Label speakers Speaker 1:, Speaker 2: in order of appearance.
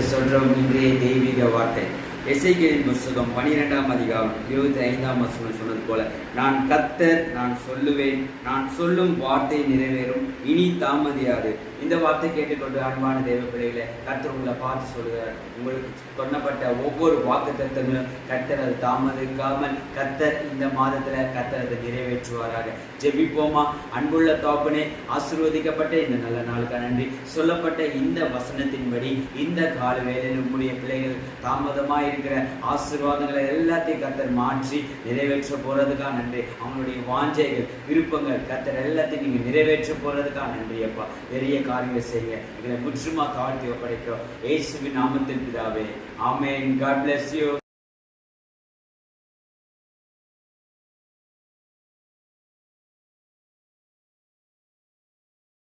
Speaker 1: ஆண்டவருக்கு சொல்றோம் இன்றைய தெய்வீக வார்த்தை. எசேக்கியேலின் புத்தகம் 12ஆம் அதிகாரம் 25ஆம் வசனம் சொன்னது போல, நான் கர்த்தர், நான் சொல்லுவேன், நான் சொல்லும் வார்த்தை நிறைவேறும், இனி தாமதியாது. இந்த வார்த்தை கேட்டுக்கொண்டு அன்பான தேவ பிள்ளைகளை, கர்த்தர் உங்களை பார்த்து சொல்லுகிறார். உங்களுக்கு சொன்னப்பட்ட ஒவ்வொரு வாக்குத்தத்தங்களும் கர்த்தர் அது தாமதிக்காமல் கர்த்தர் இந்த மாதத்துல கர்த்தர் அதை நிறைவேற்றுவாராக. ஜெபிப்போமா? அன்புள்ள தகப்பனே, ஆசீர்வதிக்கப்பட்ட இந்த நல்ல நாளுக்கு நன்றி. சொல்லப்பட்ட இந்த வசனத்தின்படி இந்த கால வேளையில் உங்களுடைய பிள்ளைகள் தாமதமாக இருக்கிற ஆசீர்வாதங்களை எல்லாத்தையும் கர்த்தர் மாற்றி நிறைவேற்ற போறதுக்காக நன்றி. அவங்களுடைய வாஞ்சைகள், விருப்பங்கள் கர்த்தர் எல்லாத்தையும் நீங்க நிறைவேற்ற போறதுக்காக நன்றி அப்பா. பெரிய காரியங்களை செய்ய எங்களை முற்றுமா தாழ்த்தி ஒப்படைக்கிறோம். இயேசுவின் நாமத்தில் பிதாவே, ஆமென். God bless you.